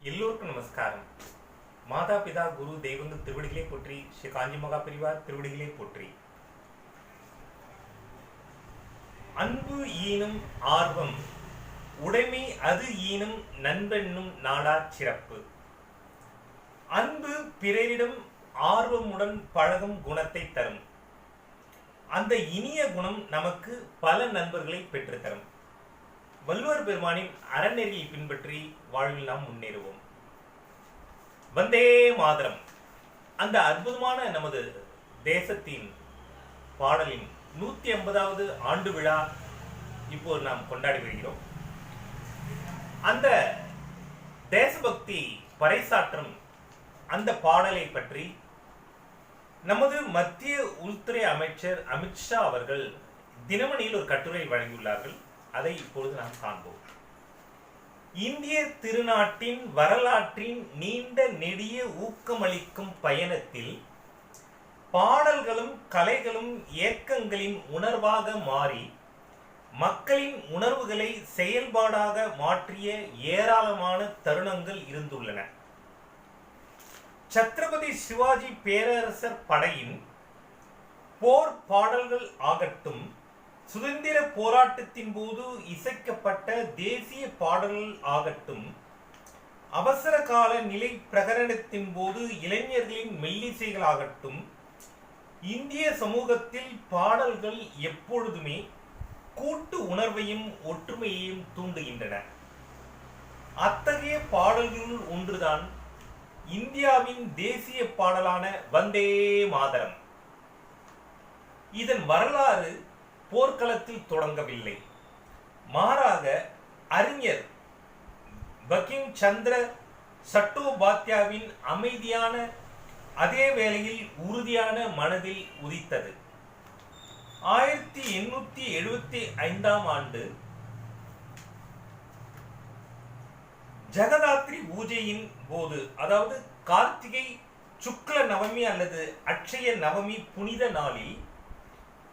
எல்லோருக்கும் நமஸ்காரம். மாதா பிதா குரு தெய்வங்கள் திருவடிகளே போற்றி. ஸ்ரீ காஞ்சி மகா பெரிவார் திருவடிகளே போற்றி. அன்பு ஈனும் ஆர்வம் உடைமை அது ஈனும் நண்பென்னும் நாடார் சிறப்பு. அன்பு பிறரிடம் ஆர்வமுடன் பழகும் குணத்தை தரும். அந்த இனிய குணம் நமக்கு பல நண்பர்களை பெற்றுத்தரும். வள்ளுவர் பெருமானின் அறநெறியை பின்பற்றி வாழ்வில் நாம் முன்னேறுவோம். வந்தே மாதரம் அந்த அற்புதமான நமது தேசத்தின் பாடலின் 150வது ஆண்டு விழா இப்போது நாம் கொண்டாடி வருகிறோம். அந்த தேசபக்தி பறைசாற்றும் அந்த பாடலை பற்றி நமது மத்திய உள்துறை அமைச்சர் அமித்ஷா அவர்கள் தினமணியில் ஒரு கட்டுரை வழங்கியுள்ளார்கள். அதை இப்பொழுது நாம் காண்போம். இந்திய திருநாட்டின் வரலாற்றின் நீண்ட நெடிய ஊக்கமளிக்கும் பயணத்தில் பாடல்களும் கலைகளும் இயக்கங்களின் உணர்வாக மாறி மக்களின் உணர்வுகளை செயல்பாடாக மாற்றிய ஏராளமான தருணங்கள் இருந்துள்ளன. சத்ரபதி சிவாஜி பேரரசர் படையின் போர் பாடல்கள் ஆகட்டும், சுதந்திர போராட்டத்தின் போது இசைக்கப்பட்ட தேசிய பாடல்கள் ஆகட்டும், அவசர கால நிலை பிரகடனத்தின் போது இளைஞர்களின் மெல்லிசைகள் ஆகட்டும், இந்திய சமூகத்தில் பாடல்கள் எப்பொழுதுமே கூட்டு உணர்வையும் ஒற்றுமையையும் தூண்டுகின்றன. அத்தகைய பாடல்களுள் ஒன்றுதான் இந்தியாவின் தேசிய பாடலான வந்தே மாதரம். இதன் வரலாறு போர்க்களத்தில் தொடங்கவில்லை. மாறாக அறிஞர் பங்கிம் சந்திர சட்டோபாத்யாவின் அமைதியான அதே வேளையில் உறுதியான மனதில் உதித்தது. 1875ஆம் ஆண்டு ஜெகதாத்ரி பூஜையின் போது, அதாவது கார்த்திகை சுக்ல நவமி அல்லது அட்சய நவமி புனித நாளில்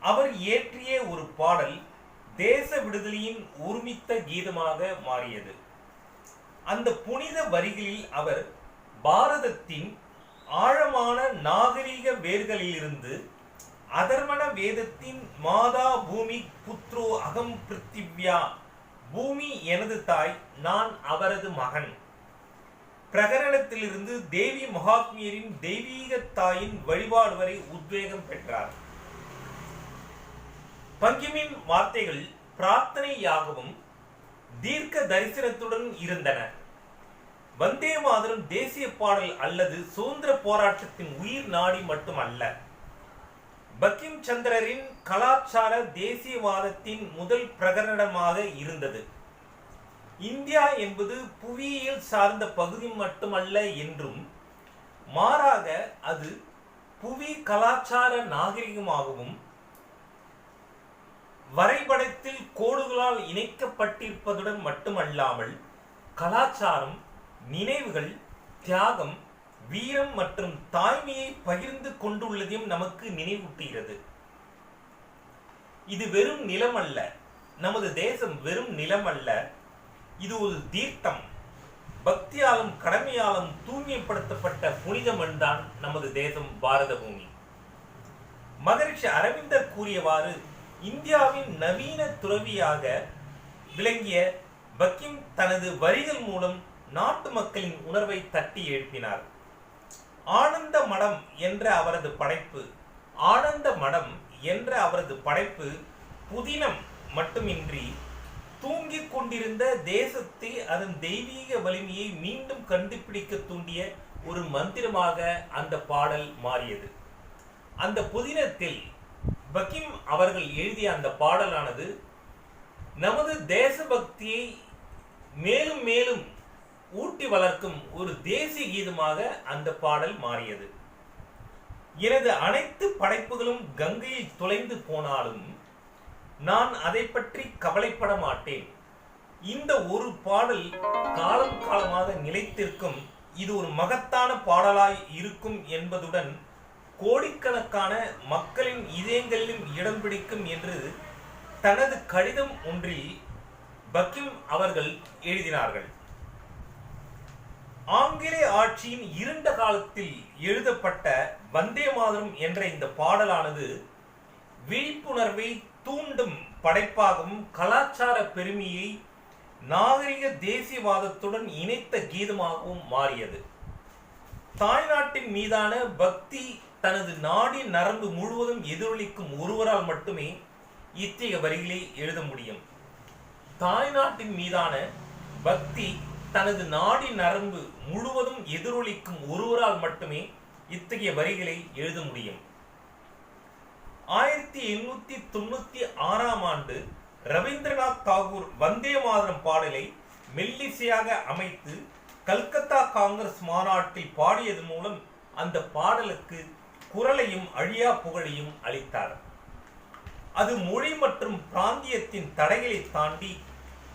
அவர் இயற்றிய ஒரு பாடல் தேச விடுதலையின் ஒருமித்த கீதமாக மாறியது. அந்த புனித வரிகளில் அவர் பாரதத்தின் ஆழமான நாகரிக வேர்களிலிருந்து அதர்வண வேதத்தின் மாதா பூமி புத்ரோ அகம் பிருத்திவ்யா, பூமி எனது தாய், நான் அவரது மகன் பிரகரணத்திலிருந்து தேவி மகாத்மியரின் தெய்வீக தாயின் வழிபாடு வரை உத்வேகம் பெற்றார். பங்கிமின் வார்த்தைகள் பிரார்த்தனையாகவும் தீர்க்க தரிசனத்துடன் இருந்தன. வந்தே மாதரம் தேசிய பாடல் அல்லது சுதந்திர போராட்டத்தின் உயிர் நாடி மட்டுமல்ல, பங்கிம் சந்திரரின் கலாச்சார தேசியவாதத்தின் முதல் பிரகடனமாக இருந்தது. இந்தியா என்பது புவியியல் சார்ந்த பகுதி மட்டுமல்ல என்றும், மாறாக அது புவி கலாச்சார நாகரிகமாகவும் வரைபடத்தில் கோடுகளால் இணைக்கப்பட்டிருப்பதுடன் மட்டுமல்லாமல் கலாச்சாரம், நினைவுகள், தியாகம், வீரம் மற்றும் தாய்மையை பகிர்ந்து கொண்டுள்ளதையும் நமக்கு நினைவூட்டுகிறது. இது வெறும் நிலம் அல்ல, நமது தேசம் வெறும் நிலம் அல்ல, இது ஒரு தீர்த்தம். பக்தியாலும் கடமையாலும் தூய்மைப்படுத்தப்பட்ட புனித மண் தான் நமது தேசம், பாரத பூமி. மகரிஷி அரவிந்தர் கூறியவாறு, இந்தியாவின் நவீன துறவியாக விளங்கிய பங்கிம் தனது வரிகள் மூலம் நாட்டு மக்களின் உணர்வை தட்டி எழுப்பினார். ஆனந்த மடம் என்ற அவரது படைப்பு புதினம் மட்டுமின்றி தூங்கிக் கொண்டிருந்த தேசத்தை அதன் தெய்வீக வலிமையை மீண்டும் கண்டுபிடிக்க தூண்டிய ஒரு மந்திரமாக அந்த பாடல் மாறியது. அந்த புதினத்தில் பங்கிம் அவர்கள் எழுதிய அந்த பாடலானது நமது தேசபக்தியை மேலும் மேலும் ஊட்டி வளர்க்கும் ஒரு தேசிய கீதமாக அந்த பாடல் மாறியது. எனது அனைத்து படைப்புகளும் கங்கையில் தொலைந்து போனாலும் நான் அதை பற்றி கவலைப்பட மாட்டேன். இந்த ஒரு பாடல் காலம் காலமாக நிலைத்திருக்கும். இது ஒரு மகத்தான பாடலாய் இருக்கும் என்பதுடன் கோடிக்கணக்கான மக்களின் இதயங்களிலும் இடம் பிடிக்கும் என்று தனது கடிதம் ஒன்றில் பங்கிம் அவர்கள் எழுதினார்கள். ஆங்கிலேய ஆட்சியின் இருண்ட காலத்தில் எழுதப்பட்ட வந்தே மாதரம் என்ற இந்த பாடலானது விழிப்புணர்வை தூண்டும் படைப்பாகவும் கலாச்சார பெருமையை நாகரிக தேசியவாதத்துடன் இணைத்த கீதமாகவும் மாறியது. தாய்நாட்டின் மீதான பக்தி தனது நாடி நரம்பு முழுவதும் எதிரொலிக்கும் ஒருவரால் மட்டுமே இத்தகைய வரிகளை எழுத முடியும். தாய்நாட்டின் மீதான பக்தி தனது நாடி நரம்பு முழுவதும் எதிரொலிக்கும் ஒருவரால் மட்டுமே இத்தகைய வரிகளை எழுத முடியும். 1896ஆம் ஆண்டு ரவீந்திரநாத் தாகூர் வந்தே மாதரம் பாடலை மெல்லிசையாக அமைத்து கல்கத்தா காங்கிரஸ் மாநாட்டில் பாடியது மூலம் அந்த பாடலுக்கு குரலையும் அழியா புகழையும் அளித்தார். அது மொழி மற்றும் பிராந்தியத்தின் தடைகளை தாண்டி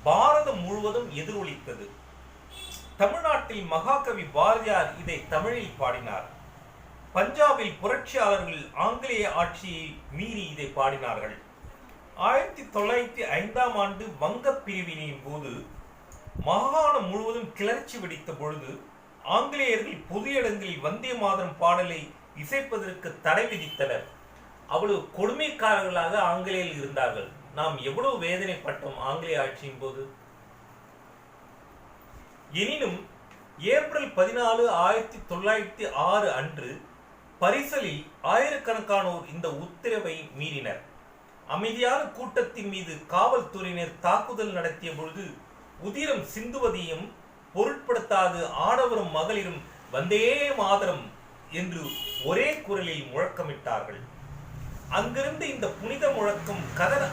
பாரதம் முழுவதும் எதிரொலித்தது. தமிழ்நாட்டில் மகாகவி பாரதியார் இதை தமிழில் பாடினார். பஞ்சாபில் புரட்சியாளர்கள் ஆங்கிலேய ஆட்சியை மீறி இதை பாடினார்கள். 1905ஆம் ஆண்டு வங்க பிரிவினையின் போது மாகாணம் முழுவதும் கிளர்ச்சி வெடித்த பொழுது ஆங்கிலேயர்கள் பொது இடங்களில் வந்தே மாதரம் பாடலை இசைப்பதற்கு தடை விதித்தனர். அவ்வளவு கொடுமைக்காரர்களாக ஆங்கிலேயர்கள் இருந்தார்கள். நாம் எவ்வளவு வேதனைப்பட்டோம் ஆங்கிலேய ஆட்சியின் போது. எனினும் ஏப்ரல் 14, 1906 அன்று பரிசலில் ஆயிரக்கணக்கானோர் இந்த உத்தரவை மீறினர். அமைதியான கூட்டத்தின் மீது காவல்துறையினர் தாக்குதல் நடத்திய பொழுது உதிரம் சிந்துவதையும் பொருட்படுத்தாது ஆடவரும் மகளிரும் வந்தே மாதரம் என்று ஒரே குரலில் முழக்கமிட்டார்கள். அங்கிருந்து இந்த புனித முழக்கம் கதர்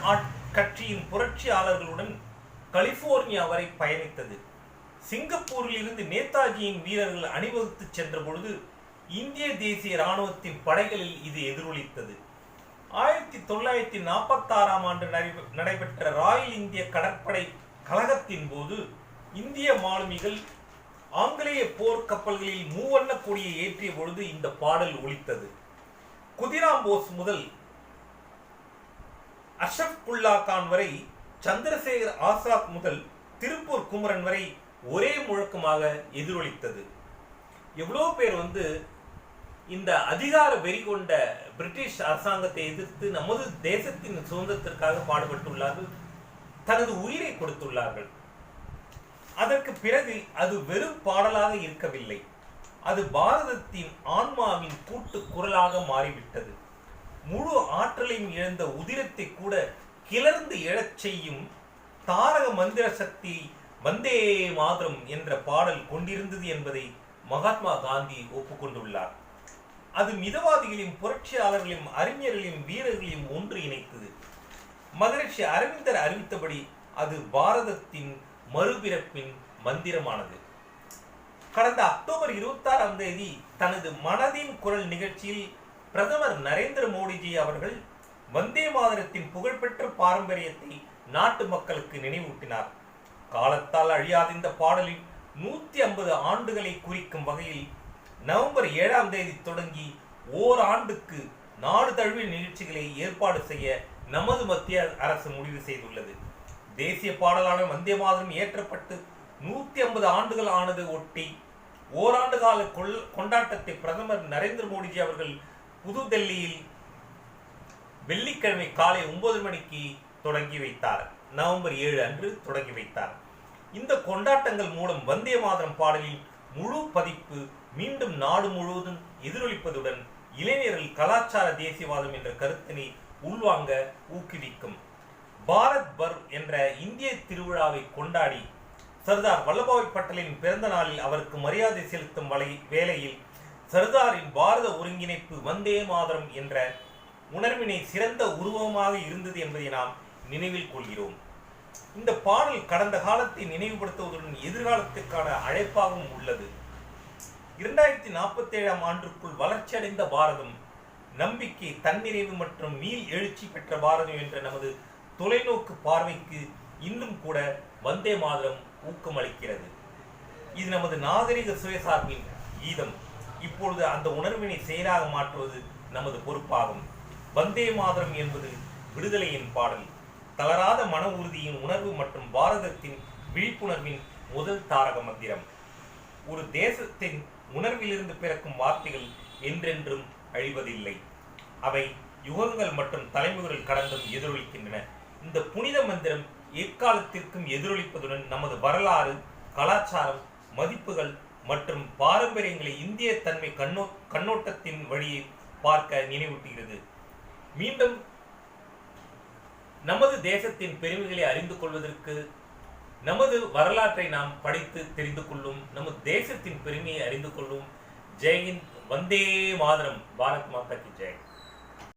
கட்சியின் புரட்சியாளர்களுடன் கலிபோர்னியா வரை பயணித்தது. சிங்கப்பூரில் இருந்து நேதாஜியின் வீரர்கள் அணிவகுத்து சென்ற பொழுது இந்திய தேசிய இராணுவத்தின் படைகளில் இது எதிரொலித்தது. 1946ஆம் ஆண்டு நடைபெற்ற ராயல் இந்திய கடற்படை கழகத்தின் போது இந்திய மாலுமிகள் ஆங்கிலேய போர் கப்பல்களில் மூவண்ண கொடியை ஏற்றிய பொழுது இந்த பாடல் ஒலித்தது. குதிராம் போஸ் முதல் அஷ்ரஃபுல்லா கான் வரை, சந்திரசேகர் ஆசாத் முதல் திருப்பூர் குமரன் வரை ஒரே முழக்கமாக எதிரொலித்தது. எவ்வளோ பேர் இந்த அதிகார வெறி கொண்ட பிரிட்டிஷ் அரசாங்கத்தை எதிர்த்து நமது தேசத்தின் சுதந்திரத்திற்காக பாடுபட்டுள்ளார்கள், தனது உயிரை கொடுத்துள்ளார்கள். அதற்கு பிறகு அது வெறும் பாடலாக இருக்கவில்லை, அது பாரதத்தின் ஆன்மாவின் கூட்டு குரலாக மாறிவிட்டது. முழு ஆற்றலையும் இழந்த உதிரத்தை கூட கிளர்ந்து எழச் செய்யும் தாரக மந்திர சக்தி வந்தே மாதரம் என்ற பாடல் கொண்டிருந்தது என்பதை மகாத்மா காந்தி ஒப்புக்கொண்டுள்ளார். அது மிதவாதிகளையும் புரட்சியாளர்களையும் அறிஞர்களையும் வீரர்களையும் ஒன்று இணைத்தது. மகரிஷி அரவிந்தர் அறிவித்தபடி அது பாரதத்தின் மறுபிறப்பின் மந்திரமானது. கடந்த அக்டோபர் 26ஆம் தேதி தனது மனதின் குரல் நிகழ்ச்சியில் பிரதமர் நரேந்திர மோடிஜி அவர்கள் வந்தே மாதரத்தின் புகழ்பெற்ற பாரம்பரியத்தை நாட்டு மக்களுக்கு நினைவூட்டினார். காலத்தால் அழியாத இந்த பாடலில் 150 ஆண்டுகளை குறிக்கும் வகையில் நவம்பர் 7ஆம் தேதி தொடங்கி ஓராண்டுக்கு நாடு தழுவிய நிகழ்ச்சிகளை ஏற்பாடு செய்ய நமது மத்திய அரசு முடிவு செய்துள்ளது. தேசிய பாடலான வந்தே மாதரம் இயற்றப்பட்டு 150 ஆண்டுகள் ஆனது ஒட்டி ஓராண்டு கால கொண்டாட்டத்தை பிரதமர் நரேந்திர மோடிஜி அவர்கள் புதுடெல்லியில் வெள்ளிக்கிழமை காலை 9 மணிக்கு தொடங்கி வைத்தார். நவம்பர் 7 அன்று தொடங்கி வைத்தார். இந்த கொண்டாட்டங்கள் மூலம் வந்தே மாதரம் பாடலின் முழு பதிப்பு மீண்டும் நாடு முழுவதும் எதிரொலிப்பதுடன் இளைஞர்கள் கலாச்சார தேசியவாதம் என்ற கருத்தினை உள்வாங்க ஊக்குவிக்கும். பாரத் பர்வ் என்ற இந்திய திருவிழாவை கொண்டாடி சர்தார் வல்லபாய் பட்டேலின் பிறந்த நாளில் அவருக்கு மரியாதை செலுத்தும் வேளையில் சர்தாரின் பாரத ஒருங்கிணைப்பு வந்தே மாதரம் என்ற உணர்வினை சிறந்த உருவமாக இருந்தது என்பதை நாம் நினைவில் கொள்கிறோம். இந்த பாடல் கடந்த காலத்தை நினைவுபடுத்துவதுடன் எதிர்காலத்திற்கான அழைப்பாகவும் உள்ளது. 2047ஆம் ஆண்டுக்குள் வளர்ச்சியடைந்த பாரதம், நம்பிக்கை, தன்னிறைவு மற்றும் மீள் எழுச்சி பெற்ற பாரதம் என்ற நமது தொலைநோக்கு பார்வைக்கு இன்னும் கூட வந்தே மாதரம் ஊக்கமளிக்கிறது. இது நமது நாகரிக சுயசார்பின் கீதம். இப்பொழுது அந்த உணர்வினை செயலாக மாற்றுவது நமது பொறுப்பாகும். வந்தே மாதரம் என்பது விடுதலையின் பாடல், தளராத மன உறுதியின் உணர்வு மற்றும் பாரதத்தின் விழிப்புணர்வின் முதல் தாரக மந்திரம். ஒரு தேசத்தின் உணர்விலிருந்து பிறக்கும் வார்த்தைகள் என்றென்றும் அழிவதில்லை. அவை யுகங்கள் மற்றும் தலைமுறைகள் கடந்தும் எதிரொலிக்கின்றன. இந்த புனித மந்திரம் எக்காலத்திற்கும் எதிரொலிப்பதுடன் நமது வரலாறு, கலாச்சாரம், மதிப்புகள் மற்றும் பாரம்பரியங்களை இந்திய தன்மை கண்ணோட்டத்தின் வழியை பார்க்க நினைவூட்டுகிறது. மீண்டும் நமது தேசத்தின் பெருமைகளை அறிந்து கொள்வதற்கு நமது வரலாற்றை நாம் படித்து தெரிந்து கொள்ளும், நமது தேசத்தின் பெருமையை அறிந்து கொள்ளும். ஜெய்ஹிந்த், வந்தே மாதரம், பாரத் மாதா கி ஜெய்.